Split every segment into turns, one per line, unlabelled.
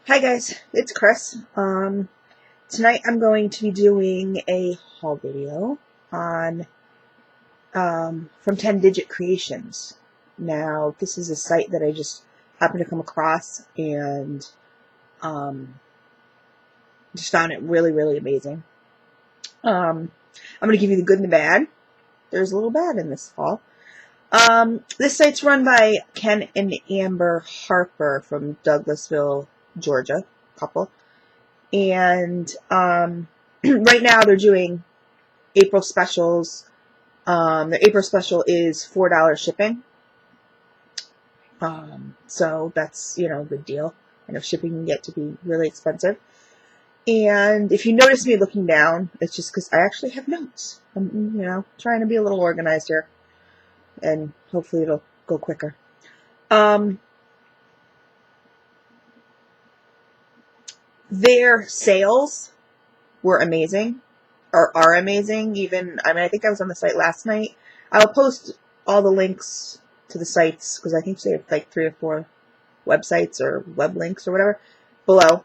Hi guys, it's Chris. Tonight I'm going to be doing a haul video on from 10 Digit Creations. Now, this is a site that I just happened to come across and um, just found it really, really amazing. I'm going to give you the good and the bad. There's a little bad in this haul. This site's run by Ken and Amber Harper from Douglasville, Georgia, couple. And right now they're doing April specials. Their April special is $4 shipping. So that's, a good deal. I know shipping can get to be really expensive. And if you notice me looking down, it's just because I actually have notes. I'm, trying to be a little organized here. And hopefully it'll go quicker. Their sales were amazing. Or are amazing. I think I was on the site last night. I'll post all the links to the sites, because I think they have like 3 or 4 websites or web links or whatever below,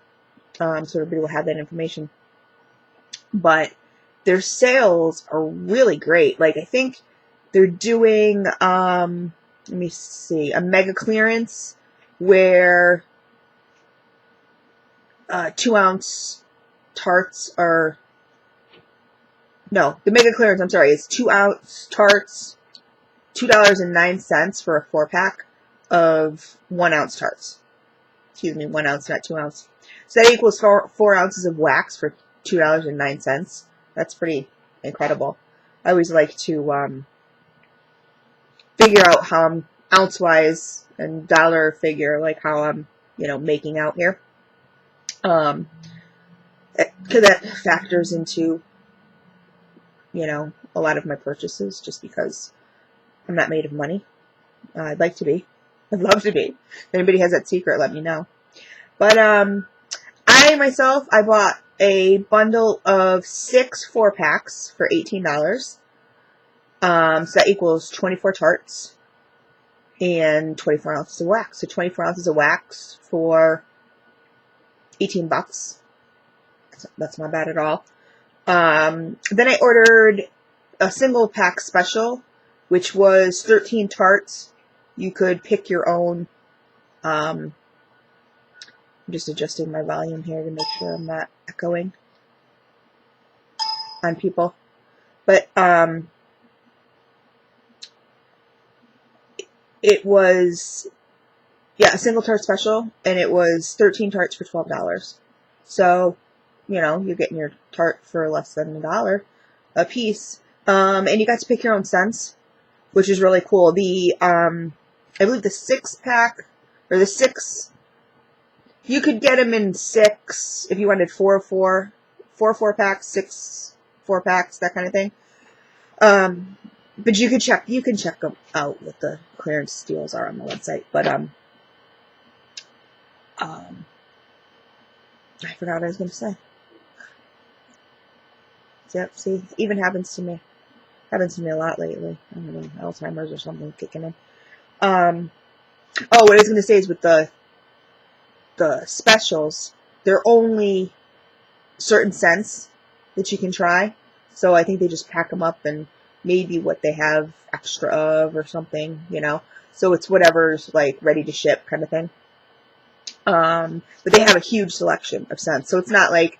so everybody will have that information. But their sales are really great. Like, I think they're doing, let me see, a mega clearance where 2-ounce tarts are, no, the mega clearance, I'm sorry, is 2-ounce tarts, $2.09 for a 4-pack of 1-ounce tarts. Excuse me, 1 ounce, not 2 ounce. So that equals 4 ounces of wax for $2.09. That's pretty incredible. I always like to figure out how I'm ounce-wise and dollar figure, like how I'm, making out here. Because that factors into, a lot of my purchases, just because I'm not made of money. I'd like to be. I'd love to be. If anybody has that secret, let me know. But I bought a bundle of 6 4-packs for $18. So that equals 24 tarts and 24 ounces of wax. So 24 ounces of wax for $18. That's not bad at all. Then I ordered a single pack special, which was 13 tarts. You could pick your own. I'm just adjusting my volume here to make sure I'm not echoing on people. But it was, a single tart special, and it was 13 tarts for $12. So, you're getting your tart for less than $1 a piece. And you got to pick your own scents, which is really cool. I believe the 6-pack, or the 6, you could get them in 6 if you wanted 4 4-packs, 6 4-packs, that kind of thing. But you can check them out what the clearance deals are on the website. But I forgot what I was going to say. Yep, see, even happens to me. Happens to me a lot lately. I don't know, Alzheimer's or something kicking in. What I was going to say is with the specials, they're only certain scents that you can try. So I think they just pack them up and maybe what they have extra of or something, So it's whatever's like ready to ship kind of thing. But they have a huge selection of scents. So it's not like,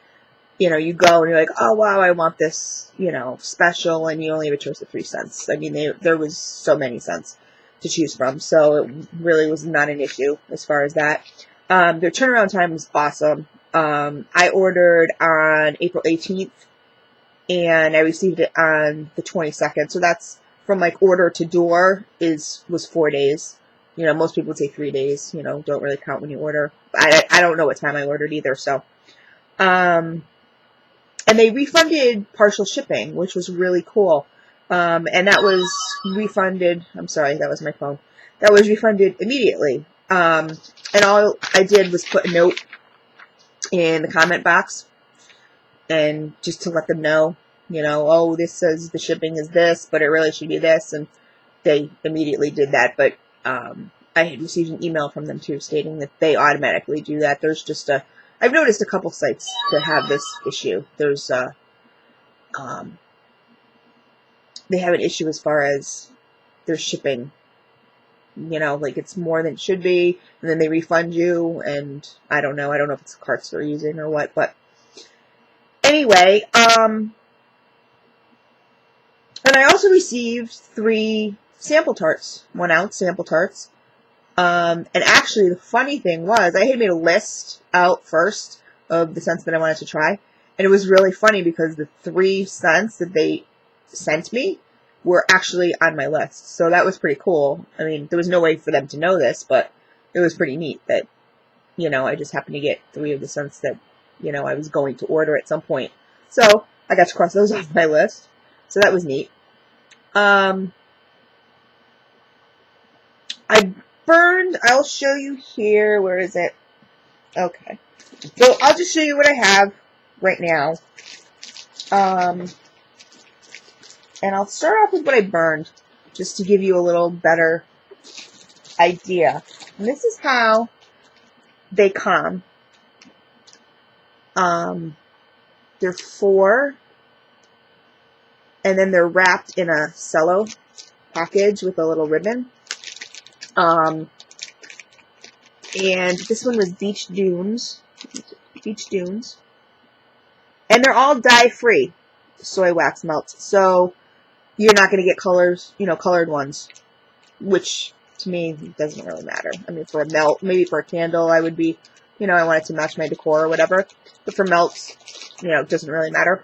you go and you're like, oh wow, I want this, special, and you only have a choice of 3 scents. I mean, there was so many scents to choose from. So it really was not an issue as far as that. Their turnaround time was awesome. I ordered on April 18th. And I received it on the 22nd. So that's from like order to door was 4 days. Most people would say 3 days. Don't really count when you order. I don't know what time I ordered either. So, and they refunded partial shipping, which was really cool. And that was refunded. I'm sorry, that was my phone. That was refunded immediately. And all I did was put a note in the comment box, and just to let them know, oh, this says the shipping is this, but it really should be this, and they immediately did that. But I had received an email from them too stating that they automatically do that. There's just I've noticed a couple sites that have this issue. There's they have an issue as far as their shipping. You know, like it's more than it should be, and then they refund you, and I don't know. I don't know if it's the carts they're using or what, but anyway, and I also received 3 sample tarts, 1 ounce sample tarts. And actually, the funny thing was, I had made a list out first of the scents that I wanted to try, and it was really funny because the 3 scents that they sent me were actually on my list. So that was pretty cool. I mean, there was no way for them to know this, but it was pretty neat that, you know, I just happened to get 3 of the scents that, you know, I was going to order at some point. So I got to cross those off my list. So that was neat. I burned, I'll show you here. Where is it? Okay. So I'll just show you what I have right now. And I'll start off with what I burned, just to give you a little better idea. And this is how they come. They're 4, and then they're wrapped in a cello package with a little ribbon. And this one was Beach Dunes. And they're all dye-free soy wax melts. So you're not going to get colors, you know, colored ones, which to me doesn't really matter. I mean, for a melt, maybe for a candle, I would be, you know, I want it to match my decor or whatever. But for melts, you know, it doesn't really matter.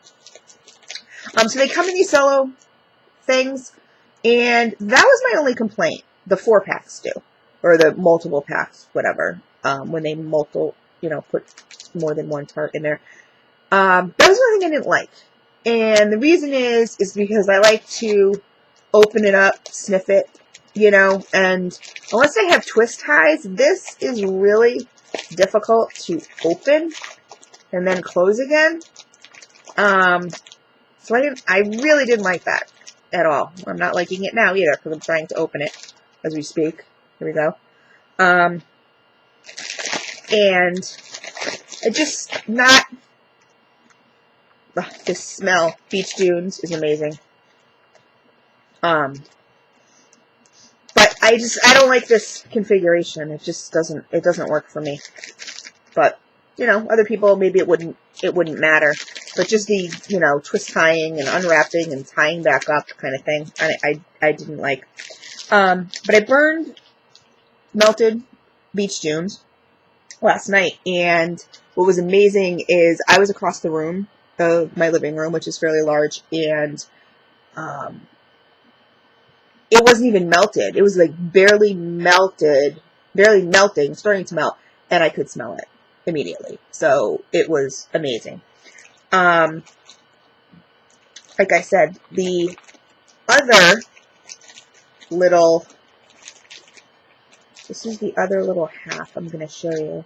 So they come in these cello things, and that was my only complaint. The 4-packs do, or the multiple packs, whatever. When they put more than 1 tart in there. That was one thing I didn't like. And the reason is because I like to open it up, sniff it, you know, and unless I have twist ties, this is really difficult to open and then close again. So I really didn't like that at all. I'm not liking it now either because I'm trying to open it as we speak. Here we go. And it just not... This smell, Beach Dunes, is amazing. But I don't like this configuration. It just doesn't work for me. But, you know, other people, maybe it wouldn't matter. But just the, you know, twist tying and unwrapping and tying back up kind of thing, I didn't like. But I burned melted Beach Dunes last night, and what was amazing is I was across the room of my living room, which is fairly large, and it wasn't even melted. It was like barely melting, starting to melt, and I could smell it immediately. So it was amazing. Like I said, the other little, this is the other little half I'm going to show you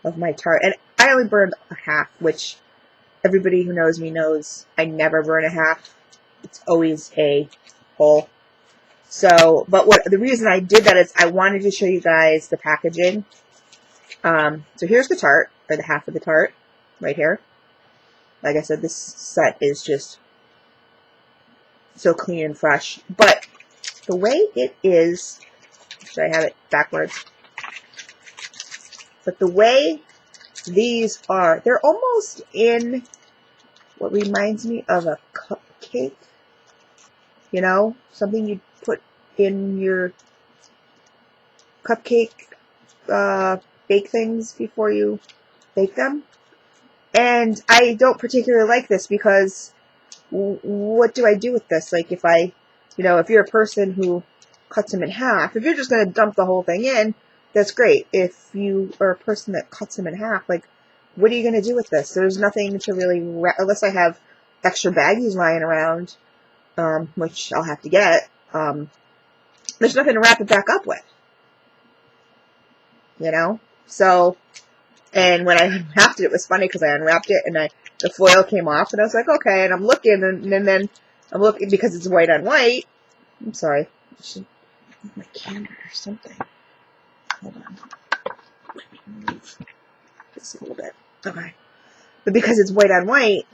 of my tart, and I only burned a half, which everybody who knows me knows I never burn a half. It's always a whole. So, but the reason I did that is I wanted to show you guys the packaging. So here's the tart, or the half of the tart, right here. Like I said, this set is just so clean and fresh. But the way it is, should I have it backwards? But the way these are, they're almost in what reminds me of a cupcake. You know, something you put in your cupcake bake things before you bake them. And I don't particularly like this because what do I do with this? Like if if you're a person who cuts them in half, if you're just going to dump the whole thing in, that's great. If you are a person that cuts them in half, like, what are you going to do with this? There's nothing to really, unless I have extra baggies lying around, which I'll have to get, there's nothing to wrap it back up with. You know? So, and when I unwrapped it, it was funny because I unwrapped it and the foil came off and I was like, okay, and I'm looking and then I'm looking because it's white on white. I'm sorry. I should move my camera or something. Hold on. Move this a little bit. Okay. But because it's white on white,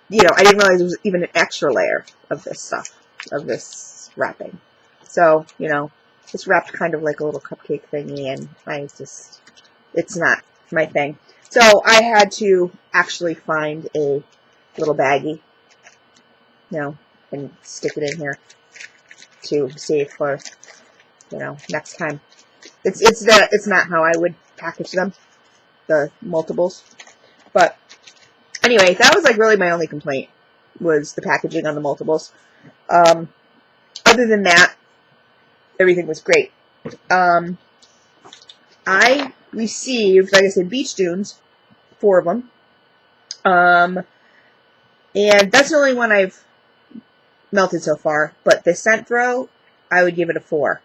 you know, I didn't realize there was even an extra layer of this stuff, of this wrapping. So, you know, it's wrapped kind of like a little cupcake thingy, and it's not my thing. So I had to actually find a little baggie, you know, and stick it in here to save for, you know, next time. It's not how I would package them, the multiples. But anyway, that was like really my only complaint, was the packaging on the multiples. Other than that, everything was great. I received, like I said, Beach Dunes, 4 of them. And that's the only one I've melted so far. But the scent throw, I would give it a 4.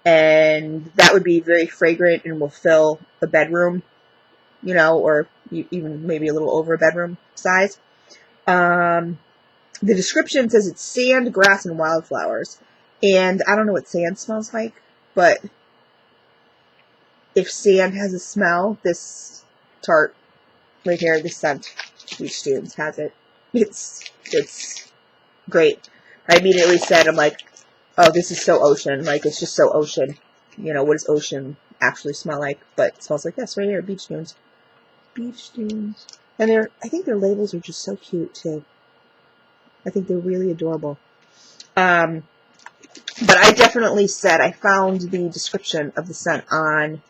And that would be very fragrant and will fill a bedroom, you know, or even maybe a little over a bedroom size. The description says it's sand, grass, and wildflowers. And I don't know what sand smells like, but if sand has a smell, this tart right here, this scent, Beach Dunes has it. It's great. I immediately said, I'm like, oh, this is so ocean. Like, it's just so ocean. You know, what does ocean actually smell like? But it smells like this right here, Beach Dunes. Beach Dunes. And I think their labels are just so cute, too. I think they're really adorable. But I definitely said, I found the description of the scent on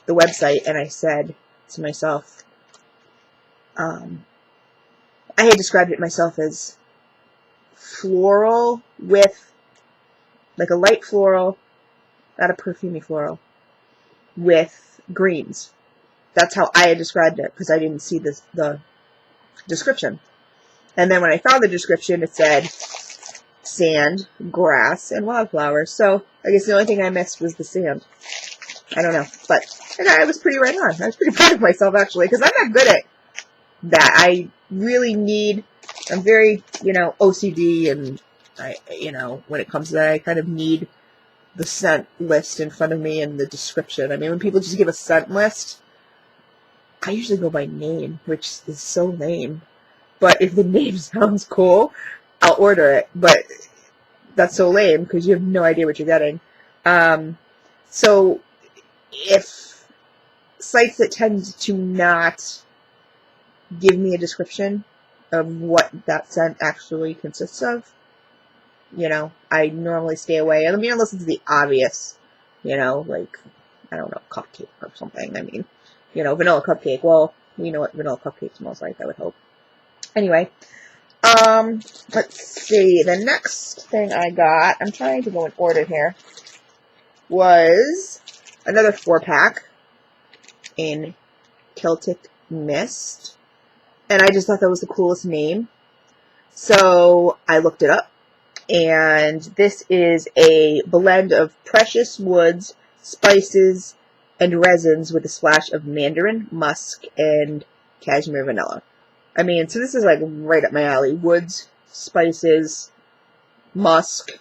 the website, and I said to myself, I had described it myself as floral with, like a light floral, not a perfumey floral, with greens. That's how I had described it, because I didn't see the description. And then when I found the description, it said sand, grass, and wildflowers. So I guess the only thing I missed was the sand. I don't know, but I was pretty right on. I was pretty proud of myself, actually, because I'm not good at that. I really need, I'm very, you know, OCD, and you know, when it comes to that, I kind of need the scent list in front of me and the description. I mean, when people just give a scent list, I usually go by name, which is so lame. But if the name sounds cool, I'll order it. But that's so lame because you have no idea what you're getting. So if sites that tend to not give me a description of what that scent actually consists of, you know, I normally stay away. I mean, unless it's the obvious, you know, like, I don't know, cupcake or something. I mean, you know, vanilla cupcake. Well, we know what vanilla cupcake smells like, I would hope. Anyway, let's see. The next thing I got, I'm trying to go in order here, was another 4-pack in Celtic Mist. And I just thought that was the coolest name. So I looked it up. And this is a blend of precious woods, spices, and resins with a splash of mandarin, musk, and cashmere vanilla. I mean, so this is like right up my alley. Woods, spices, musk,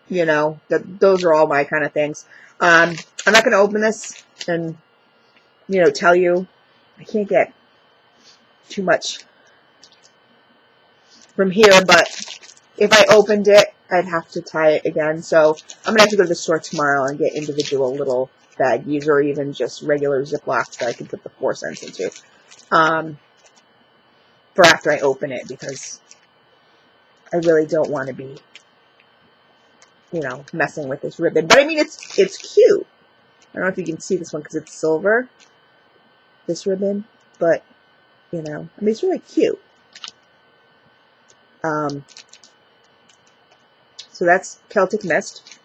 you know, those are all my kind of things. I'm not going to open this and, you know, tell you. I can't get too much from here, but if I opened it, I'd have to tie it again. So I'm going to have to go to the store tomorrow and get individual little baggies or even just regular Ziplocs that I can put the 4 cents into. For after I open it, because I really don't want to be, you know, messing with this ribbon. But I mean, it's cute. I don't know if you can see this one because it's silver, this ribbon, but, you know, I mean, it's really cute. So that's Celtic Mist.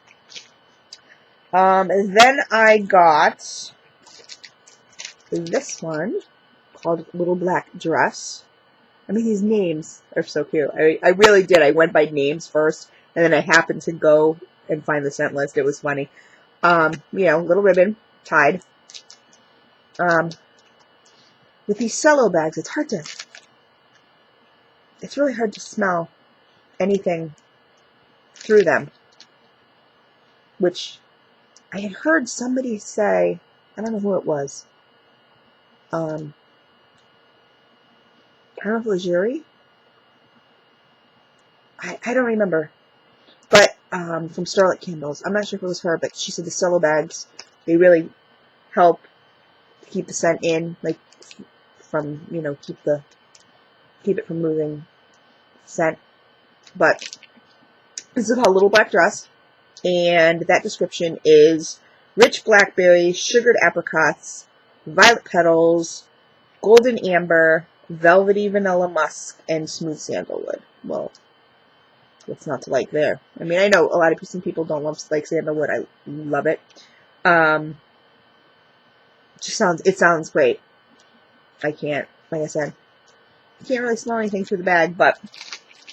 And then I got this one called Little Black Dress. I mean, these names are so cute. I really did. I went by names first, and then I happened to go and find the scent list. It was funny. You know, little ribbon, tied. With these cello bags, it's really hard to smell anything through them. Which I had heard somebody say, I don't know who it was. I don't know if it was Yuri. I don't remember. But from Starlight Candles, I'm not sure if it was her, but she said the solo bags, they really help keep the scent in, like from, you know, keep it from moving scent. But this is called Little Black Dress, and that description is rich blackberries, sugared apricots, violet petals, golden amber, velvety vanilla musk, and smooth sandalwood. Well, what's not to like there? I mean, I know a lot of some people don't like sandalwood. I love it. It sounds great. I can't, like I said, I can't really smell anything through the bag, but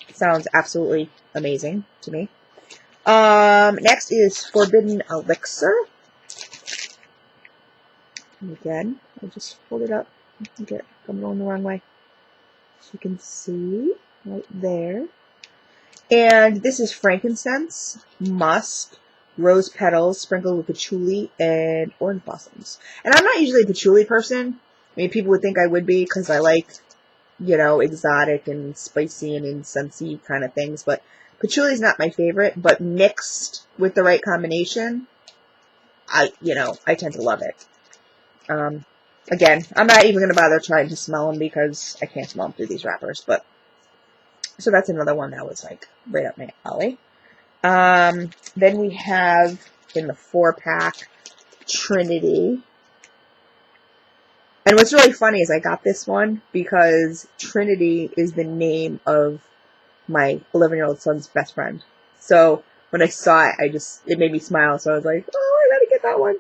it sounds absolutely amazing to me. Next is Forbidden Elixir. And again, I'll just hold it up. I'm going the wrong way. So you can see right there. And this is frankincense, musk, rose petals sprinkled with patchouli, and orange blossoms. And I'm not usually a patchouli person. I mean, people would think I would be because I like, you know, exotic and spicy and incensey kind of things. But patchouli is not my favorite. But mixed with the right combination, I tend to love it. Again, I'm not even going to bother trying to smell them because I can't smell them through these wrappers. But so that's another one that was like right up my alley. Then we have in the 4-pack Trinity. And what's really funny is I got this one because Trinity is the name of my 11-year-old son's best friend. So when I saw it, it made me smile. So I was like, oh, I gotta get that one.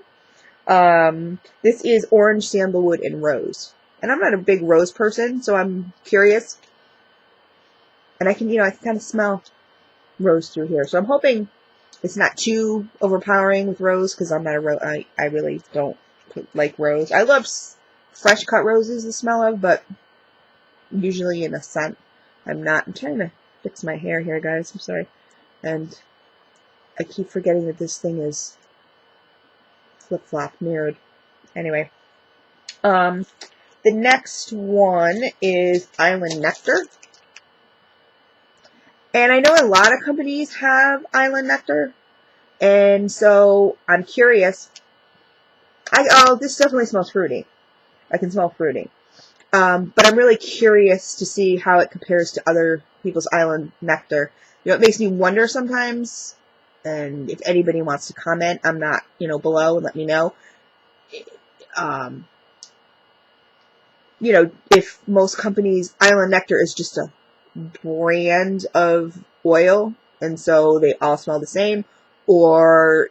This is orange, sandalwood, and rose. And I'm not a big rose person, so I'm curious. And I can kind of smell rose through here. So I'm hoping it's not too overpowering with rose, because I'm not a rose. I really don't like rose. I love fresh cut roses, the smell of, but usually in a scent, I'm not. I'm trying to fix my hair here, guys. I'm sorry. And I keep forgetting that this thing is flip-flop mirrored. Anyway. The next one is Island Nectar. And I know a lot of companies have Island Nectar. And so I'm curious. This definitely smells fruity. I can smell fruity. But I'm really curious to see how it compares to other people's Island Nectar. It makes me wonder sometimes. And if anybody wants to comment, I'm not, below and let me know. If most companies, Island Nectar is just a brand of oil, and so they all smell the same, or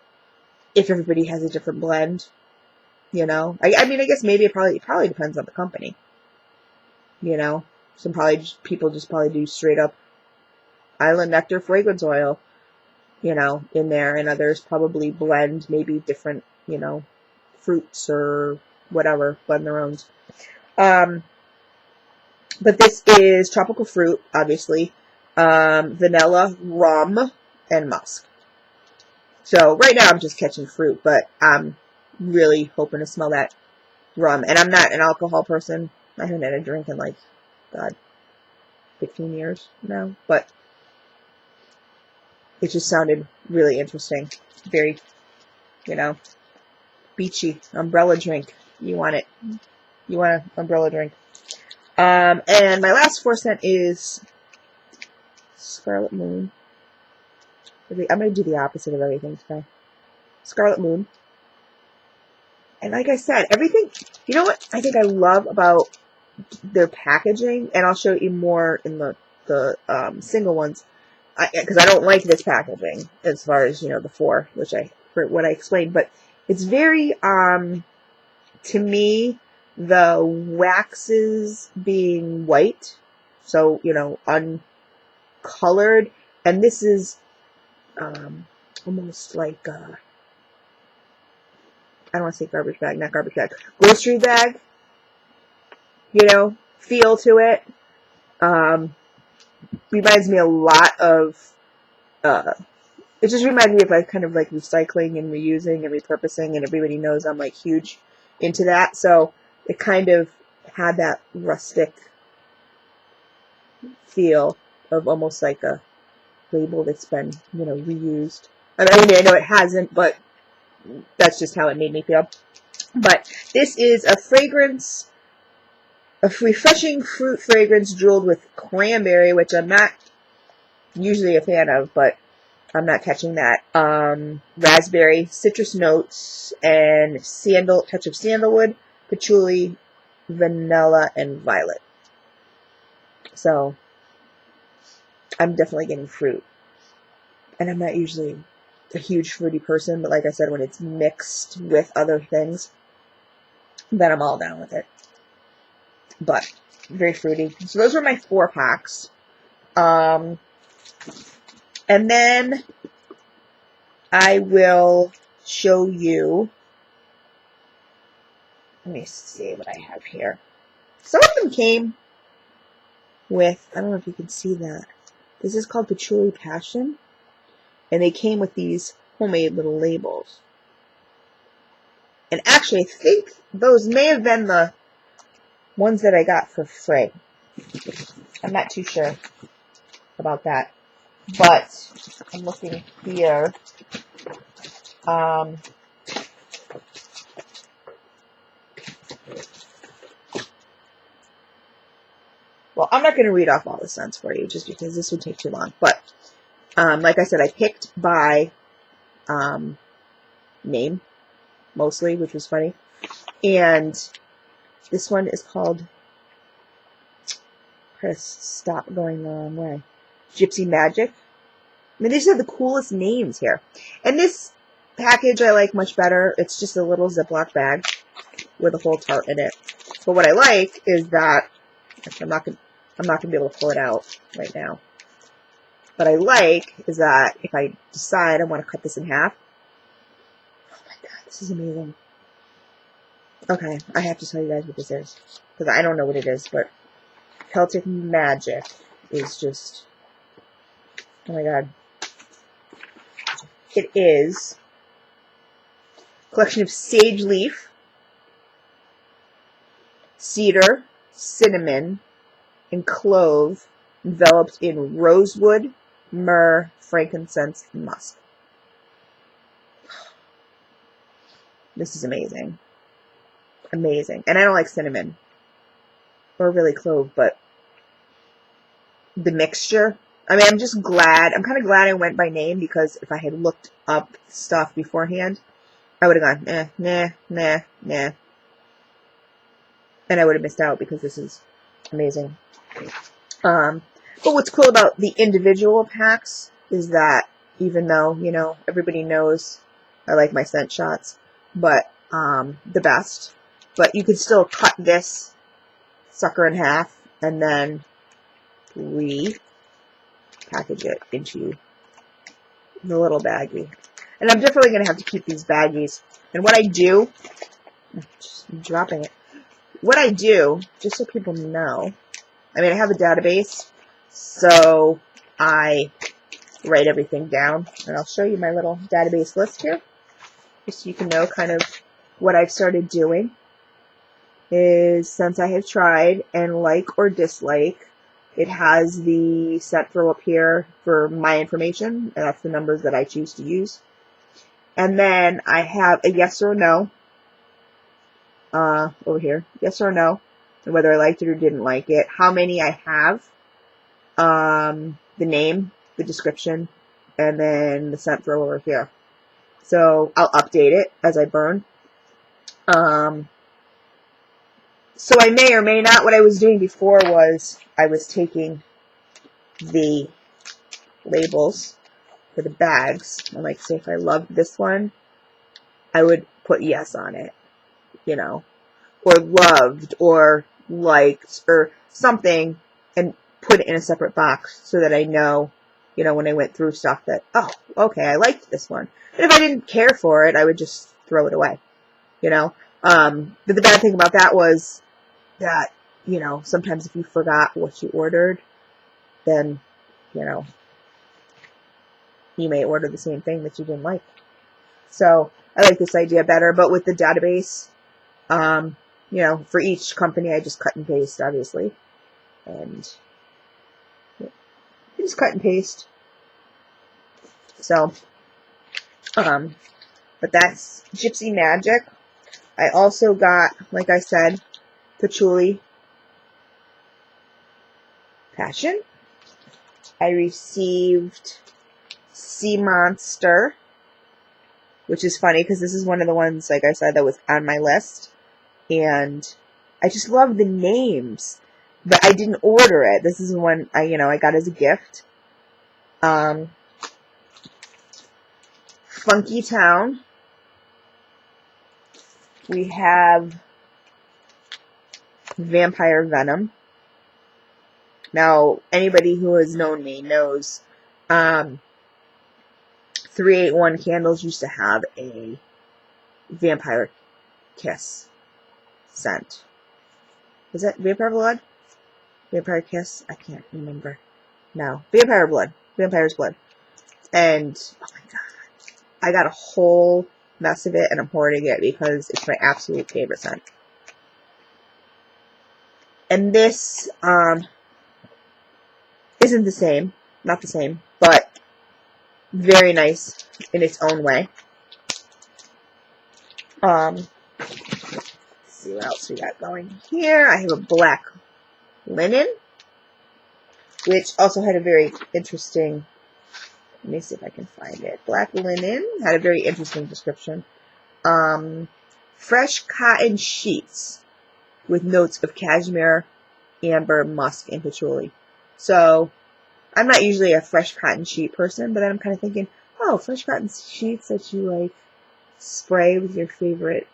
if everybody has a different blend, I guess maybe it probably depends on the company, some people just do straight up Island Nectar fragrance oil, in there, and others probably blend maybe different, fruits or whatever, blend their own. But this is tropical fruit, obviously, vanilla, rum, and musk. So right now I'm just catching fruit, but I'm really hoping to smell that rum. And I'm not an alcohol person. I haven't had a drink in 15 years now. But it just sounded really interesting. Very, beachy. Umbrella drink. You want it. You want an umbrella drink. And my last 4 scent is Scarlet Moon. I'm going to do the opposite of everything today. Scarlet Moon. And like I said, everything, you know what I think I love about their packaging, and I'll show you more in the single ones, because I don't like this packaging as far as, the 4, for what I explained, but it's very, to me, the waxes being white, so, uncolored, and this is almost like, I don't want to say garbage bag, not garbage bag, grocery bag, feel to it. Reminds me a lot of it just reminded me of like kind of like recycling and reusing and repurposing, and everybody knows I'm like huge into that. So it kind of had that rustic feel of almost like a label that's been, reused. I mean, I know it hasn't, but that's just how it made me feel. But this is a refreshing fruit fragrance jeweled with cranberry, which I'm not usually a fan of, but I'm not catching that. Raspberry, citrus notes, and touch of sandalwood, patchouli, vanilla, and violet. So I'm definitely getting fruit. And I'm not usually a huge fruity person, but like I said, when it's mixed with other things, then I'm all down with it. But very fruity. So those were my 4 packs. And then I will show you. Let me see what I have here. Some of them came with, I don't know if you can see that. This is called Patchouli Passion. And they came with these homemade little labels. And actually, I think those may have been the ones that I got for free. I'm not too sure about that. But I'm looking here. Well, I'm not going to read off all the scents for you, just because this would take too long. But, like I said, I picked by name, mostly, which was funny. And this one is called, try to stop going the wrong way, Gypsy Magic. I mean, these are the coolest names here. And this package I like much better. It's just a little Ziploc bag with a whole tart in it. But what I like is that, I'm not gonna be able to pull it out right now. What I like is that if I decide I want to cut this in half, oh my god, this is amazing. Okay, I have to tell you guys what this is, because I don't know what it is, but Celtic Magic is just, oh my god. It is a collection of sage leaf, cedar, cinnamon, and clove enveloped in rosewood, myrrh, frankincense, and musk. This is amazing. Amazing. And I don't like cinnamon or really clove, but the mixture, I mean, I'm just glad. I'm kind of glad I went by name, because if I had looked up stuff beforehand, I would have gone, nah. And I would have missed out, because this is amazing. But what's cool about the individual packs is that even though, everybody knows I like my scent shots, but the best, but you could still cut this sucker in half and then repackage it into the little baggie. And I'm definitely going to have to keep these baggies. And what I do, I'm dropping it. What I do, just so people know, I mean, I have a database, so I write everything down. And I'll show you my little database list here, just so you can know kind of what I've started doing. Is since I have tried and like or dislike, it has the scent throw up here for my information, and that's the numbers that I choose to use. And then I have a yes or no over here, yes or no, and whether I liked it or didn't like it, how many I have, the name, the description, and then the scent throw over here. So I'll update it as I burn. So I may or may not, what I was doing before was I was taking the labels for the bags, and like, say if I loved this one, I would put yes on it, or loved, or liked, or something, and put it in a separate box so that I know, when I went through stuff that, oh, okay, I liked this one. And if I didn't care for it, I would just throw it away, But the bad thing about that was that, sometimes if you forgot what you ordered, then, you may order the same thing that you didn't like. So I like this idea better, but with the database, you know, for each company, I just cut and paste, obviously. And just cut and paste. So, but that's Gypsy Magic. I also got, like I said, Patchouli Passion. I received Sea Monster, which is funny because this is one of the ones, like I said, that was on my list. And I just love the names, but I didn't order it. This is one I got as a gift. Funky Town. We have Vampire Venom. Now, anybody who has known me knows 381 Candles used to have a Vampire Kiss scent. Was it Vampire Blood? Vampire Kiss? I can't remember. No. Vampire Blood. Vampire's Blood. And, oh my god. I got a whole mess of it, and I'm hoarding it because it's my absolute favorite scent. And this, isn't the same. Not the same. But very nice in its own way. Let's see what else we got going here. I have a Black Linen, which also had a very interesting, let me see if I can find it. Black Linen had a very interesting description. Fresh cotton sheets with notes of cashmere, amber, musk, and patchouli. So, I'm not usually a fresh cotton sheet person, but then I'm kind of thinking, oh, fresh cotton sheets that you like spray with your favorite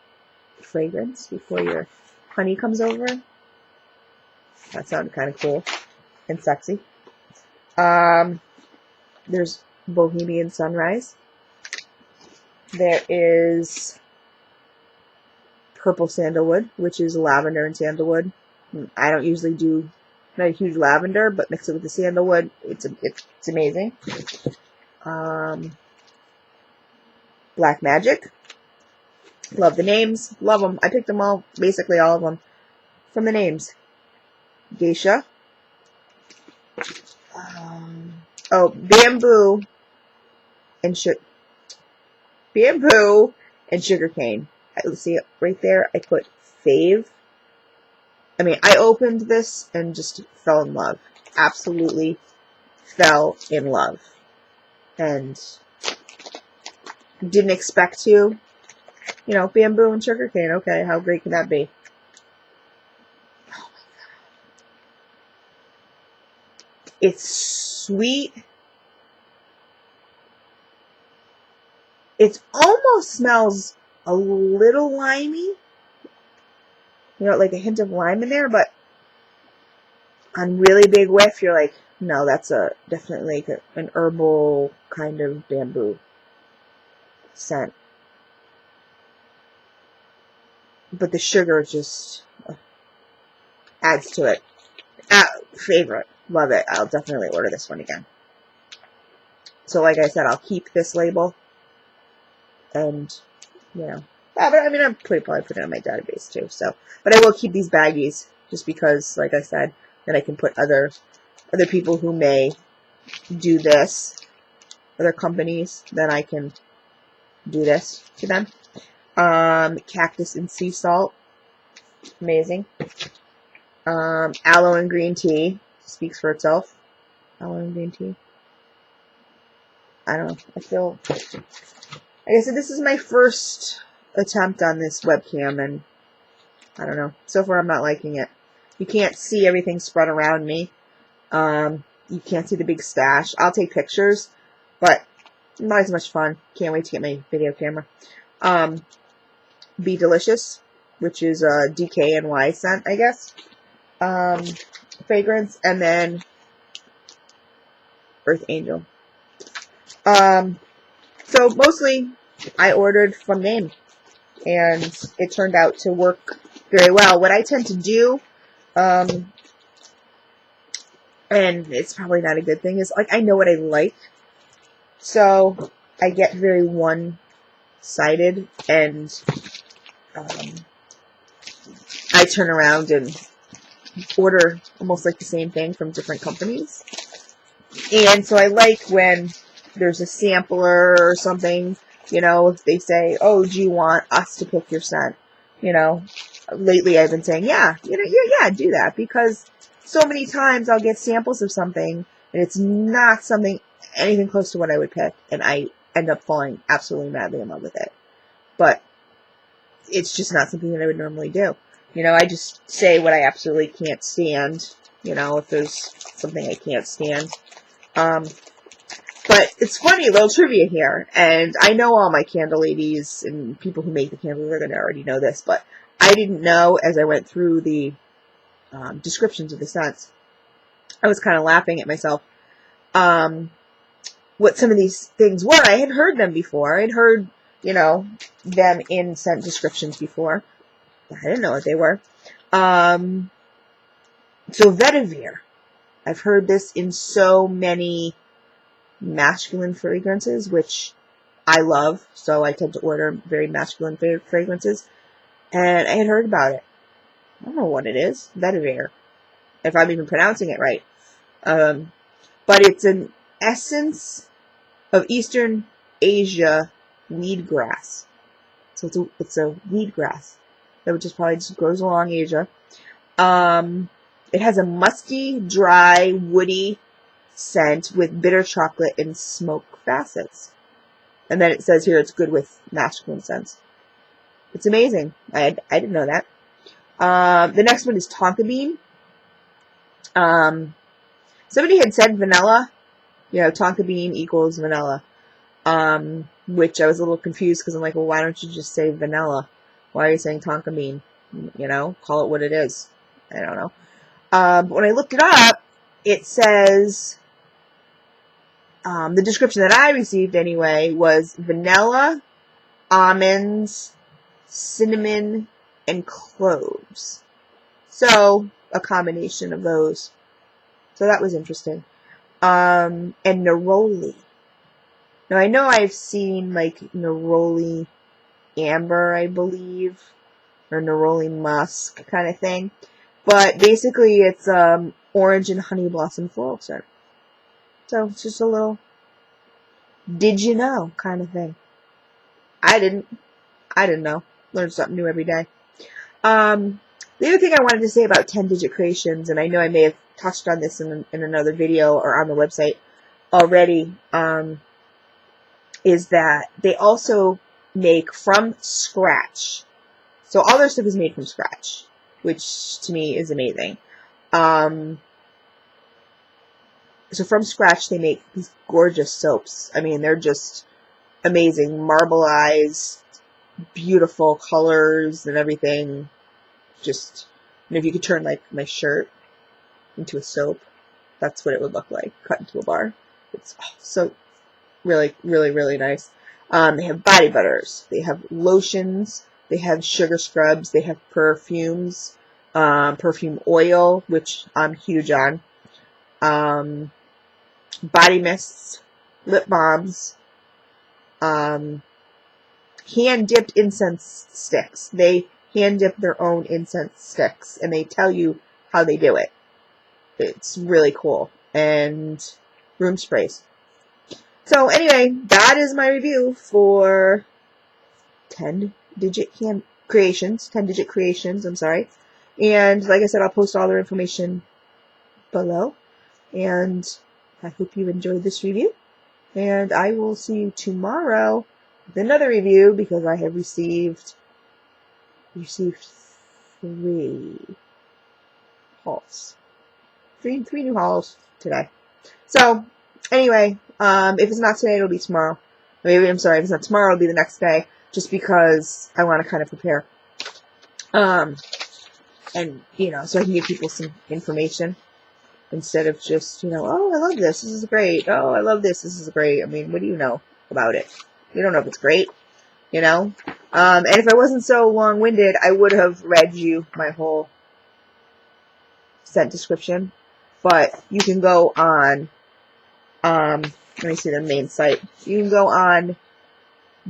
fragrance before your honey comes over. That sounded kind of cool and sexy. There's Bohemian Sunrise. There is Purple Sandalwood, which is lavender and sandalwood. I don't usually do, not a huge lavender, but mix it with the sandalwood. It's amazing. Black Magic. Love the names. Love them. I picked them all, basically all of them, from the names. Geisha. Bamboo and Sugarcane. See it right there? I put fave. I mean, I opened this and just fell in love. Absolutely fell in love. And didn't expect to. You know, bamboo and sugarcane. Okay, how great can that be? Oh my god. It's sweet. It almost smells a little limey. You know, like a hint of lime in there, but on really big whiff, you're like, no, that's definitely like an herbal kind of bamboo scent. But the sugar just adds to it. Favorite. Love it. I'll definitely order this one again. So like I said, I'll keep this label. And, you know. Yeah, but I mean, I'm probably put it in my database too. So, but I will keep these baggies just because, like I said, then I can put other people who may do this, other companies, then I can do this to them. Cactus and sea salt, amazing. Aloe and green tea speaks for itself. Aloe and green tea. I don't know. I feel, like I said, this is my first attempt on this webcam, and I don't know. So far, I'm not liking it. You can't see everything spread around me. You can't see the big stash. I'll take pictures, but not as much fun. Can't wait to get my video camera. Be Delicious, which is a DKNY scent, I guess. Fragrance, and then Earth Angel. So mostly I ordered from Name, and it turned out to work very well. What I tend to do, and it's probably not a good thing, is like I know what I like, So I get very one-sided, and I turn around and order almost like the same thing from different companies. And so I like when there's a sampler or something, if they say, oh, do you want us to pick your scent? Lately I've been saying, yeah, yeah, do that, because so many times I'll get samples of something and it's not anything close to what I would pick, and I end up falling absolutely madly in love with it. But it's just not something that I would normally do. I just say what I absolutely can't stand, if there's something I can't stand. But it's funny, little trivia here, and I know all my candle ladies and people who make the candles are going to already know this, but I didn't know as I went through the descriptions of the scents. I was kind of laughing at myself what some of these things were. I had heard them before. I'd heard, them in scent descriptions before. I didn't know what they were. So vetiver. I've heard this in so many masculine fragrances, which I love, so I tend to order very masculine fragrances, and I had heard about it. I don't know what it is. Vetiver, if I'm even pronouncing it right. But it's an essence of Eastern Asia weed grass. So it's a weed grass that just probably just grows along Asia. It has a musky, dry, woody scent with bitter chocolate and smoke facets. And then it says here it's good with masculine scents. It's amazing. I didn't know that. The next one is tonka bean. Somebody had said vanilla. Tonka bean equals vanilla. Which I was a little confused because I'm like, well, why don't you just say vanilla? Why are you saying tonka bean? Call it what it is. I don't know. But when I looked it up, it says, the description that I received anyway was vanilla, almonds, cinnamon, and cloves. So, a combination of those. So that was interesting. And neroli. Now, I know I've seen, neroli amber, I believe, or neroli musk kind of thing. But basically, it's orange and honey blossom floral scent. So, it's just a little did you know kind of thing. I didn't know. Learn something new every day. The other thing I wanted to say about 10-digit creations, and I know I may have touched on this in another video or on the website already, is that they also make from scratch. So all their stuff is made from scratch, which to me is amazing. So from scratch they make these gorgeous soaps. I mean, they're just amazing. Marbleized, beautiful colors and everything. Just, if you could turn my shirt into a soap, that's what it would look like, cut into a bar. It's so really, really, really nice. They have body butters, they have lotions, they have sugar scrubs, they have perfumes, perfume oil, which I'm huge on, body mists, lip balms, hand-dipped incense sticks. They hand-dip their own incense sticks, and they tell you how they do it. It's really cool. And room sprays. So anyway, that is my review for 10-digit creations. 10-digit creations, I'm sorry. And like I said, I'll post all their information below. And I hope you enjoyed this review. And I will see you tomorrow with another review, because I have received 3 hauls. 3 new hauls today. So, anyway, if it's not today, it'll be tomorrow. Maybe, I'm sorry, if it's not tomorrow, it'll be the next day, just because I want to kind of prepare. And, so I can give people some information, instead of just, oh, I love this is great. Oh, I love this is great. I mean, what do you know about it? You don't know if it's great, And if I wasn't so long-winded, I would have read you my whole scent description. But you can go on let me see the main site. You can go on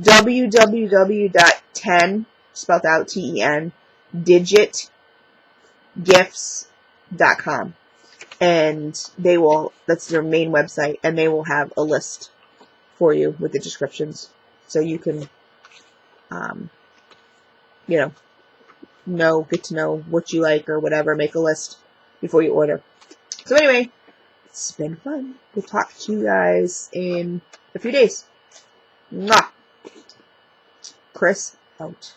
www.10, spelled out TEN, digitgifts.com. And they will, that's their main website, and they will have a list for you with the descriptions. So you can, get to know what you like or whatever, make a list before you order. So anyway, it's been fun. We'll talk to you guys in a few days. Mwah. Chris out.